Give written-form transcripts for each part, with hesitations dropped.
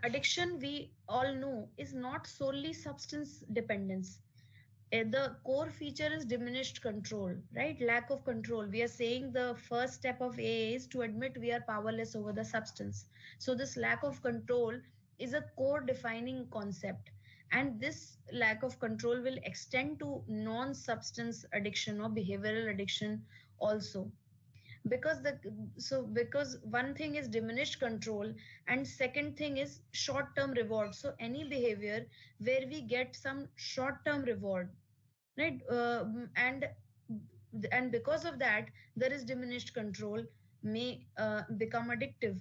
addiction, we all know, is not solely substance dependence. The core feature is diminished control, right? Lack of control. We are saying the first step of AA is to admit we are powerless over the substance. So this lack of control is a core defining concept. And this lack of control will extend to non-substance addiction or behavioral addiction also. Because one thing is diminished control, and second thing is short term reward. So any behavior where we get some short term reward, right? And because of that, there is diminished control, may become addictive.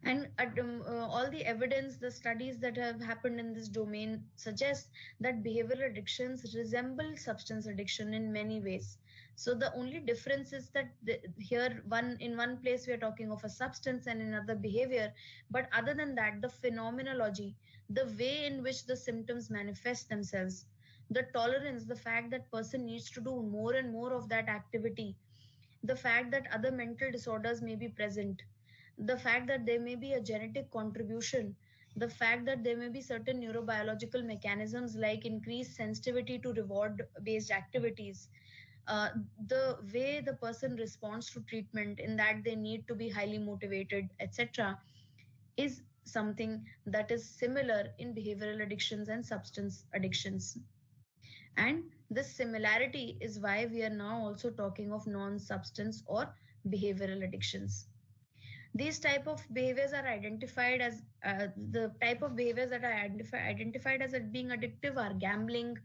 And all the evidence, the studies that have happened in this domain suggest that behavioral addictions resemble substance addiction in many ways. So the only difference is that here, in one place we are talking of a substance and in another behavior. But other than that, the phenomenology, the way in which the symptoms manifest themselves, the tolerance, the fact that person needs to do more and more of that activity, the fact that other mental disorders may be present, the fact that there may be a genetic contribution, the fact that there may be certain neurobiological mechanisms like increased sensitivity to reward based activities, uh, the way the person responds to treatment, in that they need to be highly motivated, etc., is something that is similar in behavioral addictions and substance addictions. And this similarity is why we are now also talking of non substance or behavioral addictions. These type of behaviors are identified as the type of behaviors that are identified as being addictive are gambling,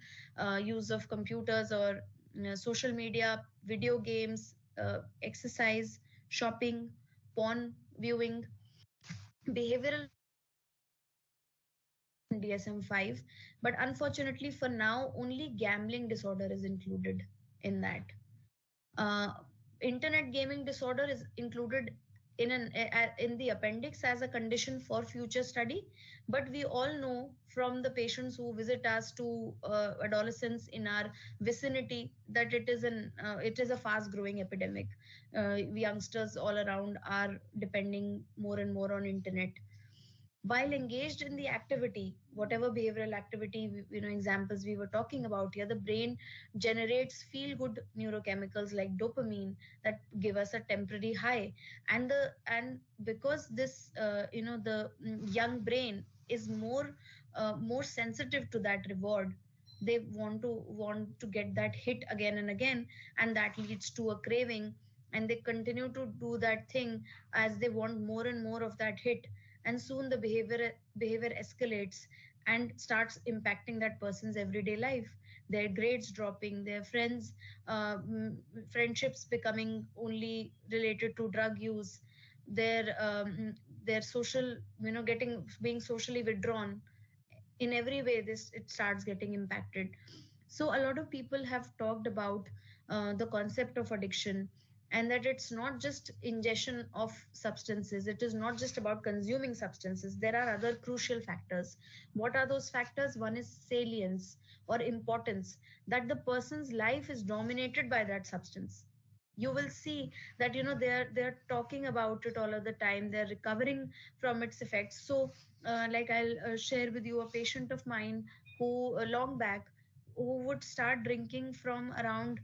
use of computers or social media, video games, exercise, shopping, porn viewing. Behavioral DSM-5, but unfortunately for now, only gambling disorder is included in that. Uh, Internet gaming disorder is included in the appendix as a condition for future study, but we all know from the patients who visit us to adolescents in our vicinity that it is a fast growing epidemic. Youngsters all around are depending more and more on internet. While engaged in the activity, whatever behavioral activity, examples we were talking about here, the brain generates feel good neurochemicals like dopamine that give us a temporary high. And because this, the young brain is more sensitive to that reward, they want to get that hit again and again, and that leads to a craving, and they continue to do that thing as they want more and more of that hit. And soon the behavior escalates and starts impacting that person's everyday life, their grades dropping, their friendships becoming only related to drug use, their social, being socially withdrawn. In every way, this it starts getting impacted. So a lot of people have talked about the concept of addiction, and that it's not just ingestion of substances, it is not just about consuming substances. There are other crucial factors. What are those factors? One is salience or importance, that the person's life is dominated by that substance. You will see that they're talking about it all of the time, they're recovering from its effects. So like I'll share with you a patient of mine who long back, who would start drinking from around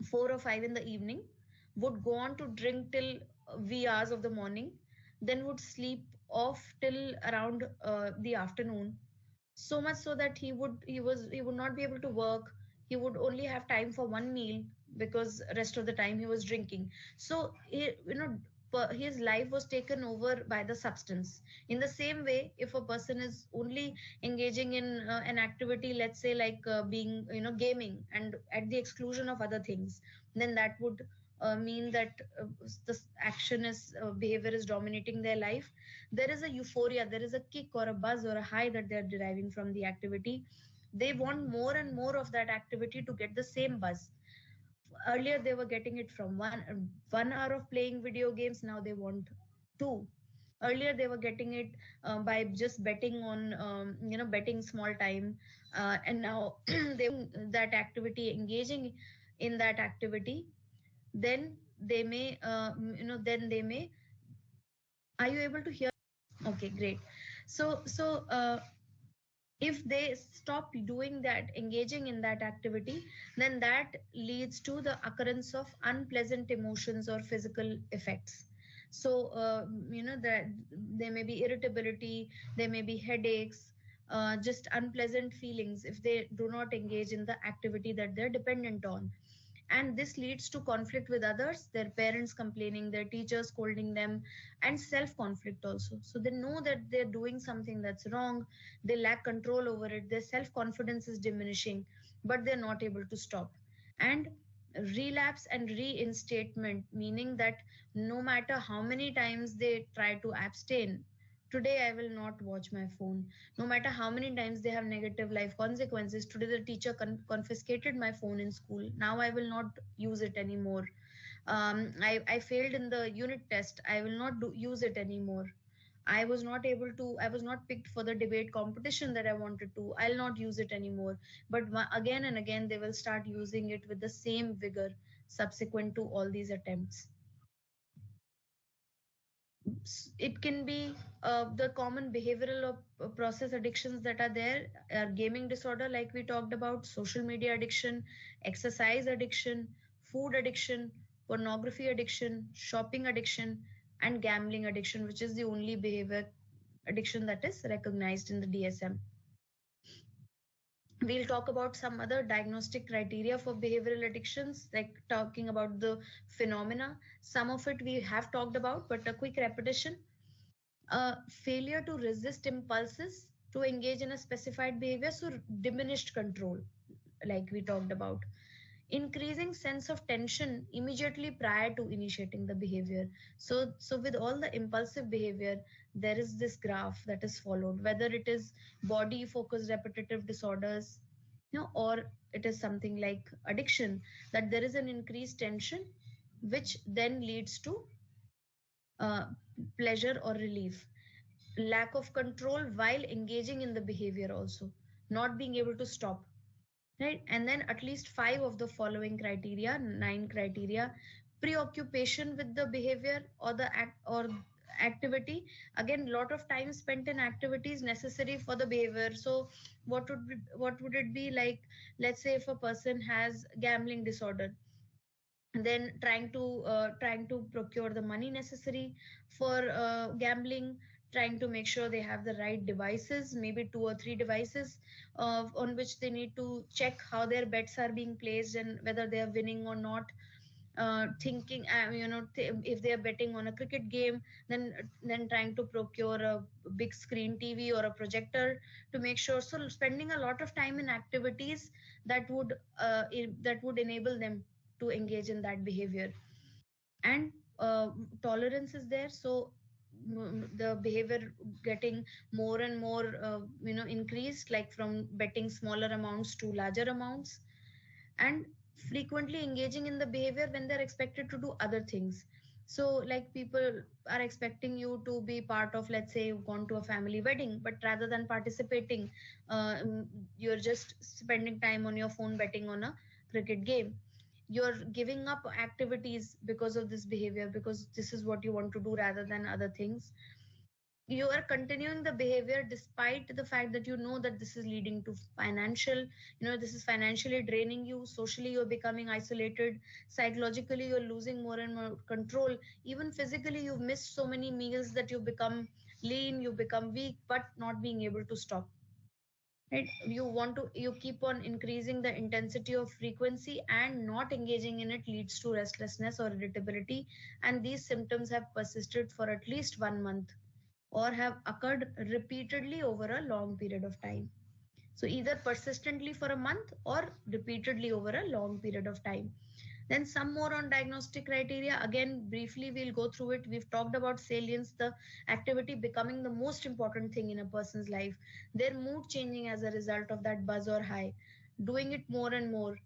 4 or 5 in the evening, would go on to drink till wee hours of the morning, then would sleep off till around the afternoon. So much so that he would not be able to work. He would only have time for one meal because rest of the time he was drinking. So his life was taken over by the substance. In the same way, if a person is only engaging in an activity, let's say like being gaming, and at the exclusion of other things, then that would mean that this action is behavior is dominating their life. There is a euphoria, there is a kick or a buzz or a high that they are deriving from the activity. They want more and more of that activity to get the same buzz. Earlier they were getting it from 1 hour of playing video games, now they want 2. Earlier they were getting it by just betting on betting small time, and now they that activity, engaging in that activity, then they may then they may. Are you able to hear? Okay, great. So if they stop doing that, engaging in that activity, then that leads to the occurrence of unpleasant emotions or physical effects. So that there may be irritability, there may be headaches, just unpleasant feelings if they do not engage in the activity that they're dependent on. And this leads to conflict with others, their parents complaining, their teachers scolding them, and self conflict also. So they know that they're doing something that's wrong, they lack control over it, their self confidence is diminishing, but they're not able to stop. And relapse and reinstatement, meaning that no matter how many times they try to abstain, today I will not watch my phone. No matter how many times they have negative life consequences, today the teacher confiscated my phone in school, now I will not use it anymore. I failed in the unit test, I will not use it anymore. I was not picked for the debate competition that I wanted to, I'll not use it anymore. But again and again they will start using it with the same vigor subsequent to all these attempts. It can be the common behavioral process addictions that are there are gaming disorder, like we talked about, social media addiction, exercise addiction, food addiction, pornography addiction, shopping addiction, and gambling addiction, which is the only behavior addiction that is recognized in the DSM. We'll talk about some other diagnostic criteria for behavioral addictions, like talking about the phenomena. Some of it we have talked about, but a quick repetition. Failure to resist impulses to engage in a specified behavior, so diminished control, like we talked about. Increasing sense of tension immediately prior to initiating the behavior. So with all the impulsive behavior, there is this graph that is followed, whether it is body focused repetitive disorders, or it is something like addiction, that there is an increased tension, which then leads to uh, pleasure or relief. Lack of control while engaging in the behavior also, not being able to stop, right? And then at least five of the following criteria, nine criteria: preoccupation with the behavior or the act or activity. Again, lot of time spent in activities necessary for the behavior. So what would it be like? Let's say if a person has gambling disorder, then trying to procure the money necessary for gambling, trying to make sure they have the right devices, maybe two or three devices on which they need to check how their bets are being placed and whether they are winning or not. Thinking if they are betting on a cricket game, then trying to procure a big screen TV or a projector to make sure. So spending a lot of time in activities that would enable them to engage in that behavior. And tolerance is there, so the behavior getting more and more increased, like from betting smaller amounts to larger amounts. And frequently engaging in the behavior when they're expected to do other things. So like people are expecting you to be part of, let's say you've gone to a family wedding, but rather than participating, you're just spending time on your phone betting on a cricket game. You're giving up activities because of this behavior, because this is what you want to do rather than other things. You are continuing the behavior despite the fact that you know that this is leading to this is financially draining you, socially you're becoming isolated, psychologically you're losing more and more control, even physically you've missed so many meals that you become lean, you become weak, but not being able to stop. Right? You keep on increasing the intensity of frequency, and not engaging in it leads to restlessness or irritability, and these symptoms have persisted for at least 1 month or have occurred repeatedly over a long period of time. So either persistently for a month or repeatedly over a long period of time. Then some more on diagnostic criteria. Again, briefly, we'll go through it. We've talked about salience, the activity becoming the most important thing in a person's life, their mood changing as a result of that buzz or high, doing it more and more,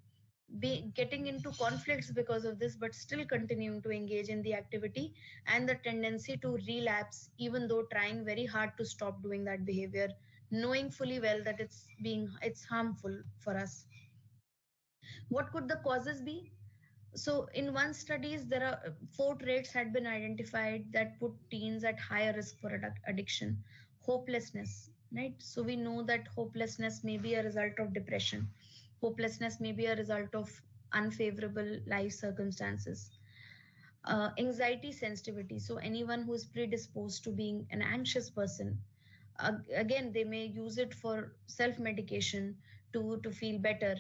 getting into conflicts because of this, but still continuing to engage in the activity, and the tendency to relapse, even though trying very hard to stop doing that behavior, knowing fully well that it's harmful for us. What could the causes be? So in one studies, there are four traits had been identified that put teens at higher risk for addiction. Hopelessness, right? So we know that hopelessness may be a result of depression. Hopelessness may be a result of unfavorable life circumstances. Anxiety sensitivity. So anyone who is predisposed to being an anxious person, again, they may use it for self medication to feel better,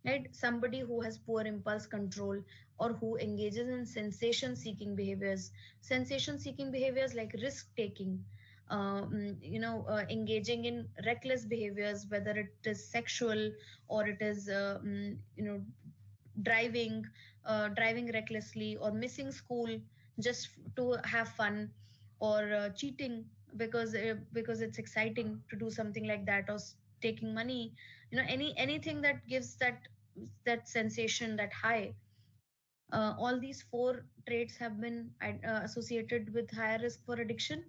right? Somebody who has poor impulse control or who engages in sensation seeking behaviors like risk taking, engaging in reckless behaviors, whether it is sexual or it is driving, driving recklessly, or missing school just to have fun, or cheating because it's exciting to do something like that, or taking money, anything that gives that sensation, that high. All these four traits have been associated with higher risk for addiction.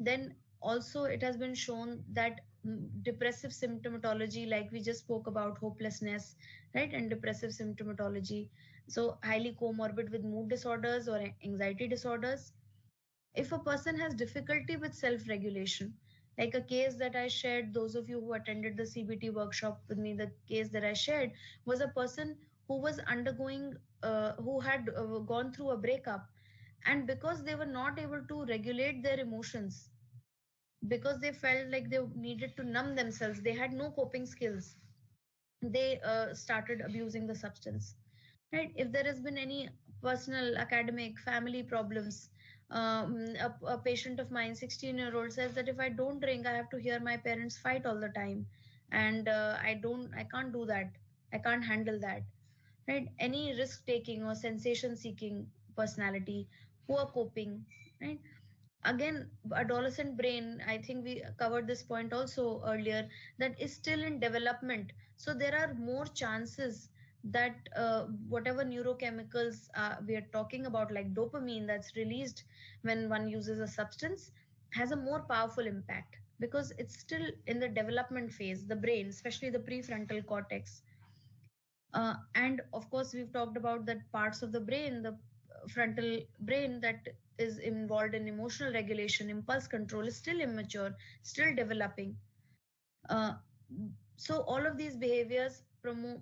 Then also it has been shown that depressive symptomatology, like we just spoke about hopelessness, right, and depressive symptomatology, so highly comorbid with mood disorders or anxiety disorders. If a person has difficulty with self regulation, like a case that I shared, those of you who attended the CBT workshop with me, the case that I shared was a person who was undergoing who had gone through a breakup, and because they were not able to regulate their emotions, because they felt like they needed to numb themselves, they had no coping skills, they started abusing the substance, right? If there has been any personal, academic, family problems, a patient of mine, 16-year-old, says that if I don't drink, I have to hear my parents fight all the time, and I can't do that, I can't handle that, right? Any risk taking or sensation seeking personality, poor coping, right? Again, adolescent brain, I think we covered this point also earlier, that is still in development, so there are more chances that whatever neurochemicals we are talking about, like dopamine that's released when one uses a substance, has a more powerful impact because it's still in the development phase, the brain, especially the prefrontal cortex. And of course, we've talked about that parts of the brain, the frontal brain that is involved in emotional regulation, impulse control, is still immature, still developing. Uh, so all of these behaviors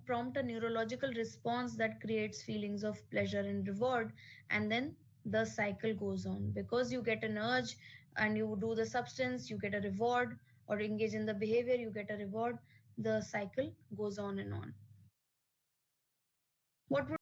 prompt a neurological response that creates feelings of pleasure and reward, and then the cycle goes on because you get an urge and you do the substance, you get a reward, or engage in the behavior, you get a reward. The cycle goes on and on. What would